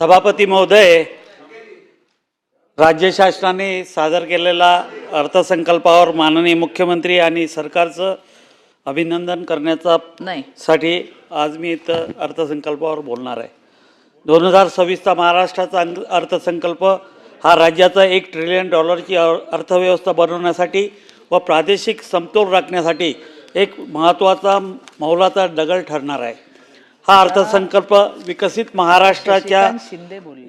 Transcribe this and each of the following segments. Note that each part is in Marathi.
सभापती महोदय, राज्य शासनाने सादर केलेला अर्थसंकल्पावर माननीय मुख्यमंत्री आणि सरकारचं अभिनंदन करण्यासाठी आज मी इथं अर्थसंकल्पावर बोलणार आहे। 2026चा महाराष्ट्राचा अर्थसंकल्प हा राज्याचा $1 ट्रिलियन अर्थव्यवस्था बनवण्यासाठी व प्रादेशिक समतोल राखण्यासाठी एक महत्त्वाचा मौलाचा दगड ठरणार आहे। हा अर्थसंकल्प विकसित महाराष्ट्राच्या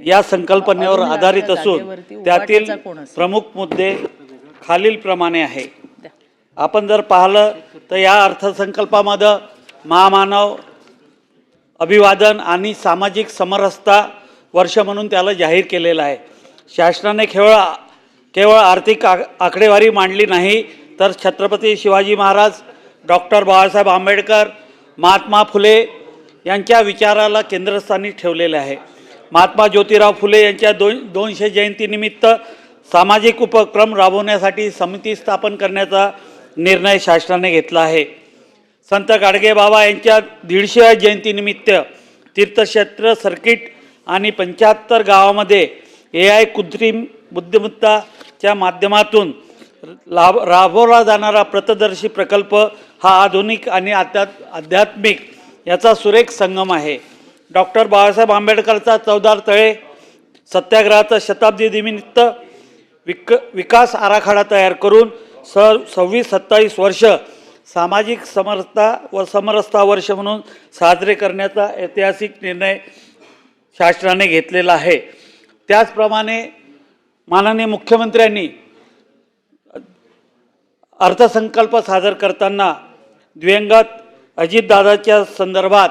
या संकल्पनेवर आधारित असून त्यातील प्रमुख मुद्दे खालीलप्रमाणे आहे। आपण जर पाहिलं तर या अर्थसंकल्पामध्ये महामानव अभिवादन आणि सामाजिक समरसता वर्ष म्हणून त्याला जाहीर केलेलं आहे। शासनाने केवळ आर्थिक आकडेवारी मांडली नाही तर छत्रपती शिवाजी महाराज, डॉक्टर बाबासाहेब आंबेडकर, महात्मा फुले यांच्या विचाराला केंद्रस्थानी ठेवलेले आहे। महात्मा ज्योतिराव फुले यांच्या 200 जयंतीनिमित्त सामाजिक उपक्रम राबवण्यासाठी समिती स्थापन करण्याचा निर्णय शासनाने घेतला आहे। संत गाडगेबाबा यांच्या 150व्या जयंतीनिमित्त तीर्थक्षेत्र सर्किट आणि 75 गावामध्ये AI कृत्रिम बुद्धिमत्ताच्या माध्यमातून राबवला जाणारा पथदर्शी प्रकल्प हा आधुनिक आणि आध्यात्मिक याचा सुरेख संगम आहे। डॉक्टर बाबासाहेब आंबेडकरचा 14 तळे सत्याग्रहाचा शताब्दीनिमित्त विकास आराखडा तयार करून 26-27 वर्ष सामाजिक समरसता वर्ष म्हणून साजरे करण्याचा ऐतिहासिक निर्णय शासनाने घेतलेला आहे। त्याचप्रमाणे माननीय मुख्यमंत्र्यांनी अर्थसंकल्प सादर करताना दिवंगत अजितदादाच्या संदर्भात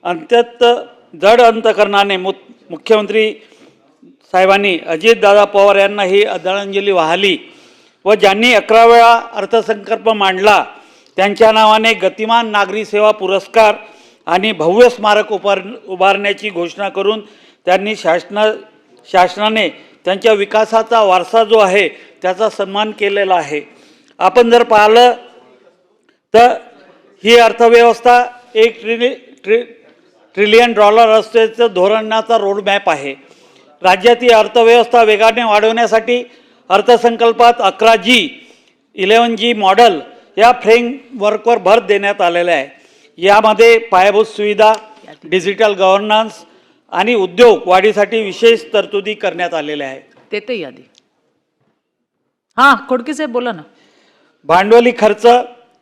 अत्यंत जड अंतकरणाने मुख्यमंत्री साहेबांनी अजितदादा पवार यांना ही आदरांजली वाहिली व ज्यांनी 11 वेळा अर्थसंकल्प मांडला त्यांच्या नावाने गतिमान नागरी सेवा पुरस्कार आणि भव्य स्मारक उभारण्याची घोषणा करून त्यांनी शासनाने त्यांच्या विकासाचा वारसा जो आहे त्याचा सन्मान केलेला आहे। आपण जर पाहिलं तर ही अर्थव्यवस्था $1 ट्रिलियन असण्याचं धोरणाचा रोडमॅप आहे। राज्यातील अर्थव्यवस्था वेगाने वाढवण्यासाठी अर्थसंकल्पात 11G 11G मॉडेल या फ्रेमवर्कवर भर देण्यात आलेला आहे। यामध्ये पायाभूत सुविधा, डिजिटल गव्हर्नन्स आणि उद्योग वाढीसाठी विशेष तरतुदी करण्यात आलेल्या आहेत। ते यादी हां खोडके साहेब बोला ना। भांडवली खर्च,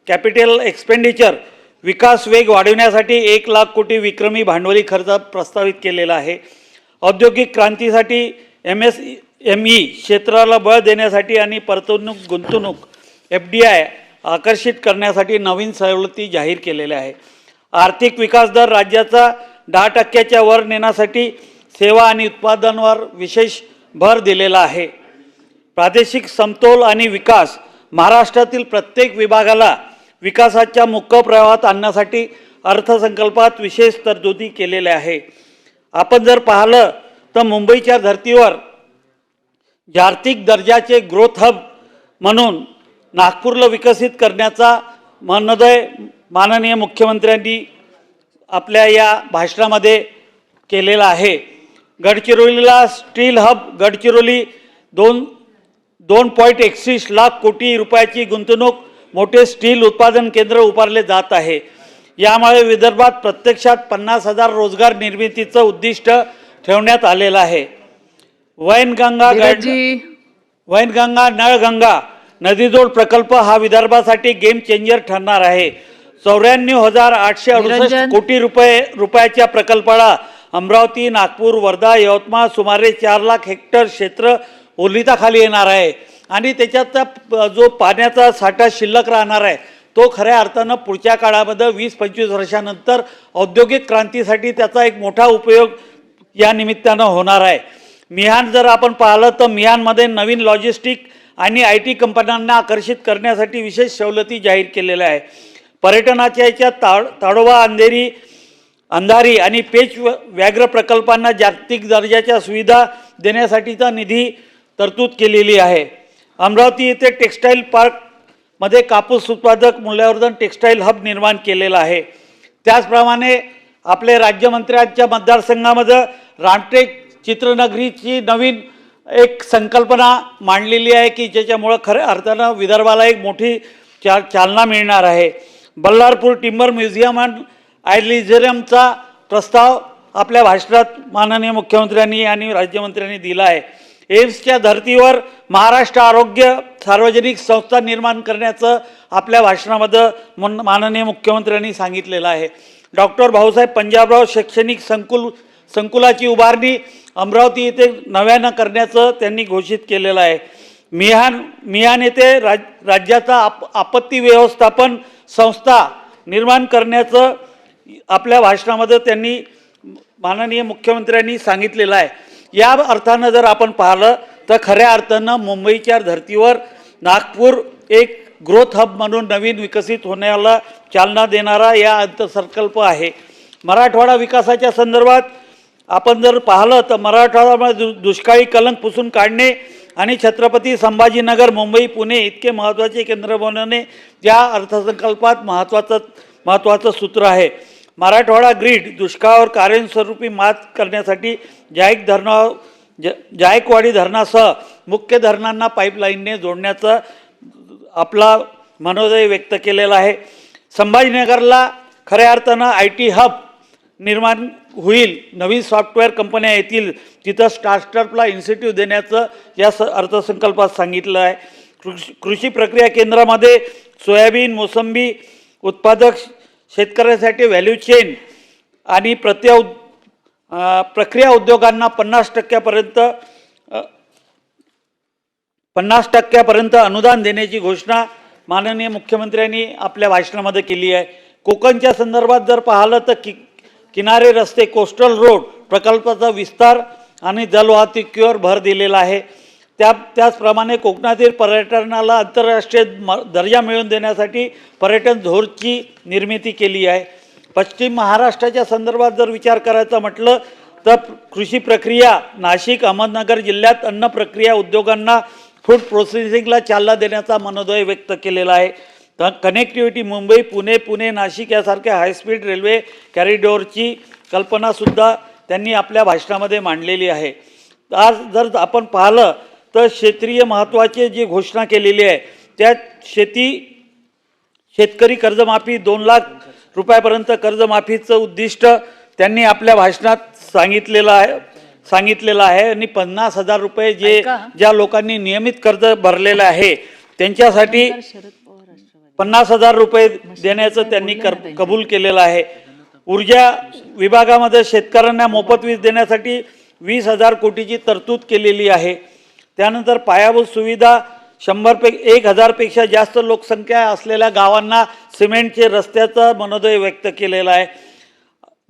कॅपिटल एक्सपेंडिचर, विकास वेग वाढवण्यासाठी 1 लाख कोटी विक्रमी भांडवली खर्च प्रस्तावित केलेला आहे। औद्योगिक क्रांतीसाठी MSME क्षेत्राला बळ देण्यासाठी आणि परतवणूक गुंतवणूक FDI आकर्षित करण्यासाठी नवीन सवलती जाहीर केलेल्या आहे। आर्थिक विकास दर राज्याचा 10% वर नेण्यासाठी सेवा आणि उत्पादनांवर विशेष भर दिलेला आहे। प्रादेशिक समतोल आणि विकास, महाराष्ट्रातील प्रत्येक विभागाला विकासाच्या मुख्य प्रवाहात आणण्यासाठी अर्थसंकल्पात विशेष तरतुदी केलेल्या आहे। आपण जर पाहिलं तर मुंबईच्या धर्तीवर जागतिक दर्जाचे ग्रोथ हब म्हणून नागपूरला विकसित करण्याचा मनोदय माननीय मुख्यमंत्र्यांनी आपल्या या भाषणामध्ये केलेला आहे। गडचिरोलीला स्टील हब, गडचिरोली 2.31 लाख कोटी रुपयाची गुंतवणूक, मोठे स्टील उत्पादन केंद्र उभारले जात आहे। यामुळे विदर्भात प्रत्यक्षात 50,000 रोजगार निर्मितीचं उद्दिष्ट ठेवण्यात आलेलं आहे। वैनगंगा नळगंगा नदीजोड प्रकल्प हा विदर्भासाठी गेम चेंजर ठरणार आहे। 94,868 कोटी रुपयाच्या प्रकल्पाला अमरावती, नागपूर, वर्धा, यवतमाळ सुमारे 4 लाख हेक्टर क्षेत्र ओलिताखाली येणार आहे आणि त्याच्यात जो पाण्याचा साठा शिल्लक राहणार आहे तो खऱ्या अर्थानं पुढच्या काळामध्ये 20-25 वर्षानंतर औद्योगिक क्रांतीसाठी त्याचा एक मोठा उपयोग या निमित्तानं होणार आहे। मिहान जर आपण पाहिलं तर मिहानमध्ये नवीन लॉजिस्टिक आणि IT कंपन्यांना आकर्षित करण्यासाठी विशेष सवलती जाहीर केलेल्या आहे। पर्यटनाच्या याच्यात ताडोबा, अंधारी आणि पेच व्याघ्र प्रकल्पांना जागतिक दर्जाच्या सुविधा देण्यासाठीचा निधी तरतूद केलेली आहे। अमरावती येथे टेक्स्टाईल पार्कमध्ये कापूस उत्पादक मूल्यवर्धन टेक्स्टाईल हब निर्माण केलेला आहे। त्याचप्रमाणे आपले राज्यमंत्र्यांच्या मतदारसंघामध्ये रामटेक चित्रनगरीची नवीन एक संकल्पना मांडलेली आहे की ज्याच्यामुळं खऱ्या अर्थानं विदर्भाला एक मोठी चालना मिळणार आहे. बल्लारपूर टिंबर म्युझियम अँड आयलिझरियमचा प्रस्ताव आपल्या भाषणात माननीय मुख्यमंत्र्यांनी आणि राज्यमंत्र्यांनी दिला आहे. एम्सच्या धर्तीवर महाराष्ट्र आरोग्य सार्वजनिक संस्था निर्माण करण्याचं आपल्या भाषणामध्ये माननीय मुख्यमंत्र्यांनी सांगितलेलं आहे. डॉक्टर भाऊसाहेब पंजाबराव शैक्षणिक संकुलाची उभारणी अमरावती येथे नव्यानं करण्याचं त्यांनी घोषित केलेलं आहे. मिहान येथे राज्याचा आपत्ती व्यवस्थापन संस्था निर्माण करण्याचं आपल्या भाषणामध्ये त्यांनी माननीय मुख्यमंत्र्यांनी सांगितलेलं आहे. या अर्थानं जर आपण पाहिलं तर खऱ्या अर्थानं मुंबईच्या धर्तीवर नागपूर एक ग्रोथ हब म्हणून नवीन विकसित होण्याला चालना देणारा या अर्थसंकल्प आहे. मराठवाडा विकासाच्या संदर्भात आपण जर पाहिलं तर मराठवाड्यामध्ये दुष्काळी कलंक पुसून काढणे आणि छत्रपती संभाजीनगर मुंबई पुणे इतके महत्त्वाचे केंद्र बनवणे या अर्थसंकल्पात महत्त्वाचं सूत्र आहे. मराठवाडा ग्रीड दुष्काळावर कायमस्वरूपी मात करण्यासाठी जायकवाडी धरणासह मुख्य धरणांना पाईपलाईनने जोडण्याचा आपला मनोदय व्यक्त केलेला आहे. संभाजीनगरला खऱ्या अर्थानं IT हब निर्माण होईल, नवीन सॉफ्टवेअर कंपन्या येतील, तिथं स्टार्टअपला इन्सेंटिव्ह देण्याचं या अर्थसंकल्पात सांगितलं आहे. कृषी प्रक्रिया केंद्रामध्ये सोयाबीन मोसंबी उत्पादक शेतकऱ्यांसाठी व्हॅल्यू चेन आणि प्रक्रिया उद्योगांना 50% अनुदान देण्याची घोषणा माननीय मुख्यमंत्र्यांनी आपल्या भाषणामध्ये केली आहे. कोकणच्या संदर्भात जर पाहिलं तर किनारे रस्ते कोस्टल रोड प्रकल्पाचा विस्तार आणि जलवाहतुकीवर भर दिलेला आहे. त्याचप्रमाणे कोकणातील पर्यटनाला आंतरराष्ट्रीय दर्जा मिळवून देण्यासाठी पर्यटन झोनची निर्मिती केली आहे. पश्चिम महाराष्ट्राच्या संदर्भात जर विचार करायचा म्हटलं तर कृषी प्रक्रिया नाशिक अहमदनगर जिल्ह्यात अन्न प्रक्रिया उद्योगांना फूड प्रोसेसिंगला चालना देण्याचा मनोदय व्यक्त केलेला आहे. कनेक्टिव्हिटी मुंबई पुणे नाशिक यासारख्या हायस्पीड रेल्वे कॉरिडॉरची कल्पनासुद्धा त्यांनी आपल्या भाषणामध्ये मांडलेली आहे. आज जर आपण पाहिलं तर क्षेत्रीय महत्त्वाचे जी घोषणा केलेली आहे त्यात शेतकरी कर्जमाफी 2 लाख रुपयापर्यंत कर्जमाफीचं उद्दिष्ट त्यांनी आपल्या भाषणात सांगितलेलं आहे आणि 50,000 रुपये ज्या लोकांनी नियमित कर्ज भरलेलं आहे त्यांच्यासाठी 50,000 रुपये देण्याचं त्यांनी कबूल केलेलं आहे. ऊर्जा विभागामध्ये शेतकऱ्यांना मोफत वीज देण्यासाठी 20,000 कोटीची तरतूद केलेली आहे. त्यानंतर पायाभूत सुविधा 1,000 पेक्षा जास्त लोकसंख्या असलेल्या गावांना सिमेंटचे रस्त्याचा मनोदय व्यक्त केलेला आहे.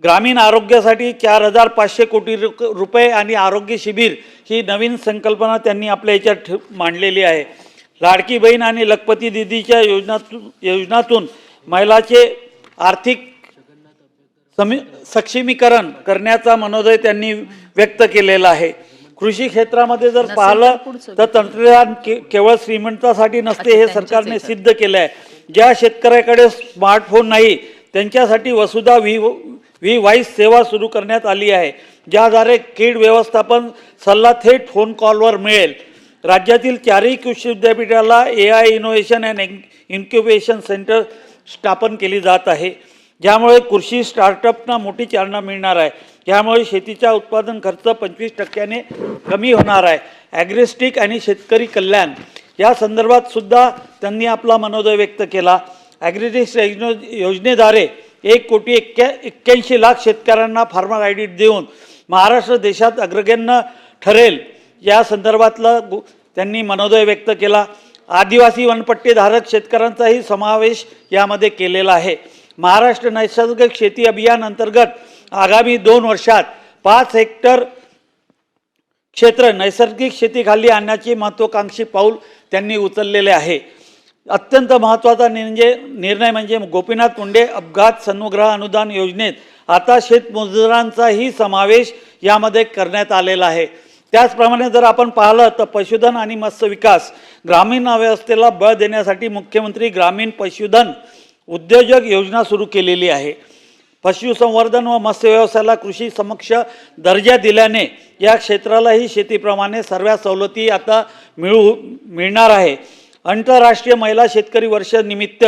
ग्रामीण आरोग्यासाठी 4,500 कोटी रुपये आणि आरोग्य शिबिर ही नवीन संकल्पना त्यांनी आपल्या याच्यात मांडलेली आहे. लाडकी बहीण आणि लखपती दिदीच्या योजनातून महिलाचे आर्थिक सक्षमीकरण करण्याचा मनोदय त्यांनी व्यक्त केलेला आहे. कृषी क्षेत्रामध्ये जर पाहिलं तर तंत्रज्ञान केवळ श्रीमंतासाठी नसते हे सरकारने सिद्ध केलं आहे. ज्या शेतकऱ्याकडे स्मार्टफोन नाही त्यांच्यासाठी वसुधा व्ही व्हॉइस सेवा सुरू करण्यात आली आहे, ज्याद्वारे कीड व्यवस्थापन सल्ला थेट फोन कॉलवर मिळेल. राज्यातील 4ही कृषी विद्यापीठाला AI innovation and incubation centre स्थापन केली जात आहे, ज्यामुळे कृषी स्टार्टअपना मोठी चालना मिळणार आहे. यामुळे शेतीचा उत्पादन खर्च 25% कमी होणार आहे. ॲग्रिस्टिक आणि शेतकरी कल्याण या संदर्भात सुद्धा त्यांनी आपला मनोदय व्यक्त केला. ॲग्रिस्टिक योजनेद्वारे 1,81,00,000 शेतकऱ्यांना फार्मर ID देऊन महाराष्ट्र देशात अग्रगण्य ठरेल या संदर्भातलं त्यांनी मनोदय व्यक्त केला. आदिवासी वनपट्टीधारक शेतकऱ्यांचाही समावेश यामध्ये केलेला आहे. महाराष्ट्र नैसर्गिक शेती अभियान अंतर्गत आगामी 2 वर्षात 5 हेक्टर क्षेत्र नैसर्गिक शेतीखाली आणण्याची महत्त्वाकांक्षी पाऊल त्यांनी उचललेले आहे. अत्यंत महत्त्वाचा निर्णय म्हणजे गोपीनाथ मुंडे अपघात सन्मुग्रह अनुदान योजनेत आता शेतमजुरांचाही समावेश यामध्ये करण्यात आलेला आहे. त्याचप्रमाणे जर आपण पाहिलं तर पशुधन आणि मत्स्य विकास ग्रामीण अर्थव्यवस्थेला बळ देण्यासाठी मुख्यमंत्री ग्रामीण पशुधन उद्योजक योजना सुरू केलेली आहे. पशुसंवर्धन व मत्स्य व्यवसायाला कृषी समक्ष दर्जा दिल्याने या क्षेत्रालाही शेतीप्रमाणे सर्व सवलती आता मिळणार आहे. आंतरराष्ट्रीय महिला शेतकरी वर्ष निमित्त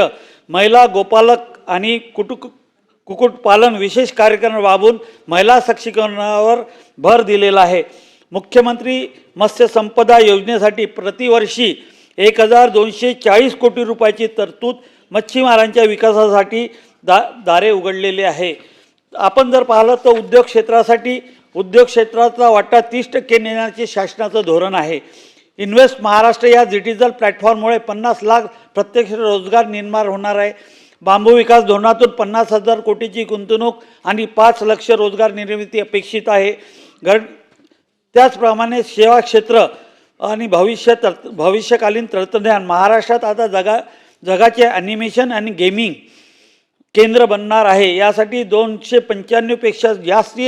महिला गोपालक आणि कुक्कुटपालन विशेष कार्यक्रम राबवून महिला सक्षमीकरणावर भर दिलेला आहे. मुख्यमंत्री मत्स्य संपदा योजनेसाठी प्रतिवर्षी 1240 कोटी रुपयाची तरतूद मच्छीमारांच्या विकासासाठी दारे उघडलेले आहे. आपण जर पाहिलं तर उद्योग क्षेत्राचा वाटा 30% नेण्याचे शासनाचं धोरण आहे. इन्व्हेस्ट महाराष्ट्र या डिजिटल प्लॅटफॉर्ममुळे 50 लाख प्रत्यक्ष रोजगार निर्माण होणार आहे. बांबू विकास धोरणातून 50,000 कोटीची गुंतवणूक आणि 5 लाख रोजगार निर्मिती अपेक्षित आहे. त्याचप्रमाणे सेवा क्षेत्र आणि भविष्यकालीन तंत्रज्ञान महाराष्ट्रात आता जगाचे ॲनिमेशन आणि गेमिंग केंद्र बनणार आहे. यासाठी 295 पेक्षा जास्त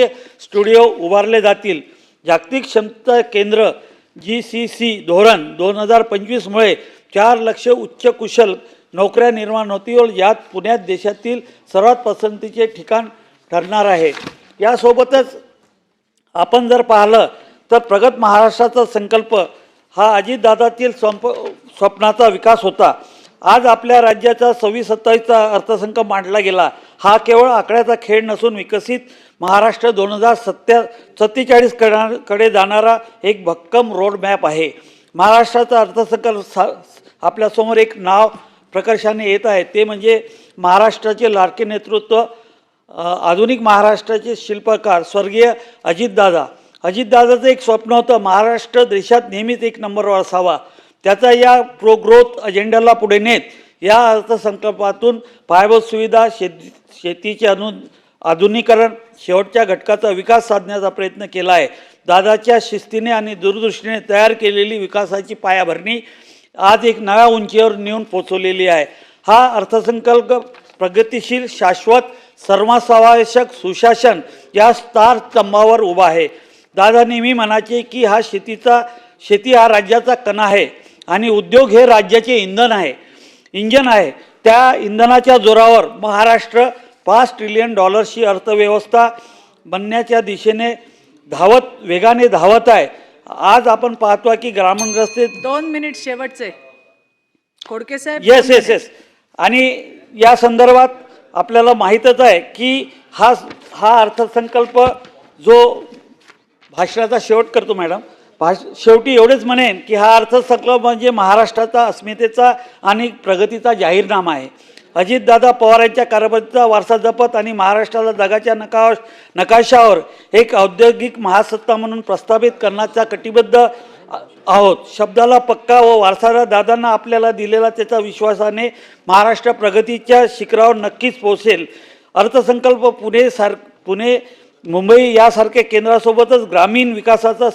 स्टुडिओ उभारले जातील. जागतिक क्षमता केंद्र GCC धोरण 2025 मुळे 4 लाख उच्च कुशल नोकऱ्या निर्माण होतील. यात पुण्यात देशातील सर्वात पसंतीचे ठिकाण ठरणार आहे. यासोबतच आपण जर पाहिलं तर प्रगत महाराष्ट्राचा संकल्प हा अजितदादातील स्वप्नाचा विकास होता. आज आपल्या राज्याचा 26-27चा अर्थसंकल्प मांडला गेला. हा केवळ आकड्याचा खेळ नसून विकसित महाराष्ट्र 2047 कडे जाणारा एक भक्कम रोड मॅप आहे. महाराष्ट्राचा अर्थसंकल्प आपल्यासमोर एक नाव प्रकर्षाने येत आहे, ते म्हणजे महाराष्ट्राचे लाडके नेतृत्व, आधुनिक महाराष्ट्राचे शिल्पकार स्वर्गीय अजितदादा. अजितदादाचं एक स्वप्न होतं, महाराष्ट्र देशात नेहमीच एक नंबरवर असावा. त्याचा या प्रो ग्रोथ अजेंडाला पुढे नेत या अर्थसंकल्पातून पायाभूत सुविधा, शेतीचे आधुनिकीकरण, शेवटच्या घटकाचा विकास साधण्याचा प्रयत्न केला आहे. दादाच्या शिस्तीने आणि दूरदृष्टीने तयार केलेली विकासाची पायाभरणी आज एक नव्या उंचीवर नेऊन पोचवलेली आहे. हा अर्थसंकल्प प्रगतिशील, शाश्वत, सर्वसमावेशक सुशासन या स्टार स्तंभावर उभा आहे. दादा नेहमी म्हणायचे की शेती हा राज्याचा कणा आहे आणि उद्योग हे राज्याचे इंजन आहे. त्या इंधनाच्या जोरावर महाराष्ट्र $5 ट्रिलियन अर्थव्यवस्था बनण्याच्या दिशेने वेगाने धावत आहे. आज आपण पाहतो की ग्रामीण रस्ते 2 मिनिट शेवटचे. खोडके साहेब. येस. आणि या संदर्भात आपल्याला माहीतच आहे की हा अर्थसंकल्प जो भाषणाचा शेवट करतो मॅडम, शेवटी एवढेच म्हणेन की हा अर्थसंकल्प म्हणजे महाराष्ट्राचा अस्मितेचा आणि प्रगतीचा जाहीरनामा आहे. अजितदादा पवारांच्या कारभाराचा वारसा जपत आणि महाराष्ट्राला जगाच्या नकाशावर एक औद्योगिक महासत्ता म्हणून प्रस्थापित करण्याचा कटिबद्ध आहोत. शब्दाला पक्का व वारसादार दादांना आपल्याला दिलेला त्याचा विश्वासाने महाराष्ट्र प्रगतीच्या शिखरावर नक्कीच पोहोचेल. अर्थसंकल्प पुणे, मुंबई यासारख्या केंद्रासोबतच ग्रामीण विकासाचा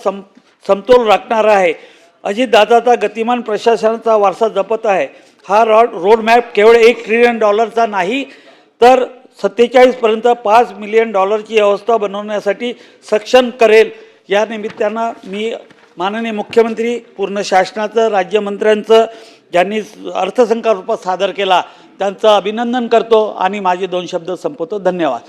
समतोल राखणार आहे. अजितदादाचा गतिमान प्रशासनाचा वारसा जपत आहे. हा रोड मॅप केवळ $1 ट्रिलियन नाही, तर 47 पर्यंत $5 मिलियन व्यवस्था बनवण्यासाठी सक्षम करेल. या निमित्तानं मी माननीय मुख्यमंत्री, पूर्ण शासनाचं, राज्यमंत्र्यांचं, ज्यांनी अर्थसंकल्प सादर केला, त्यांचं अभिनंदन करतो आणि माझे 2 शब्द संपवतो. धन्यवाद.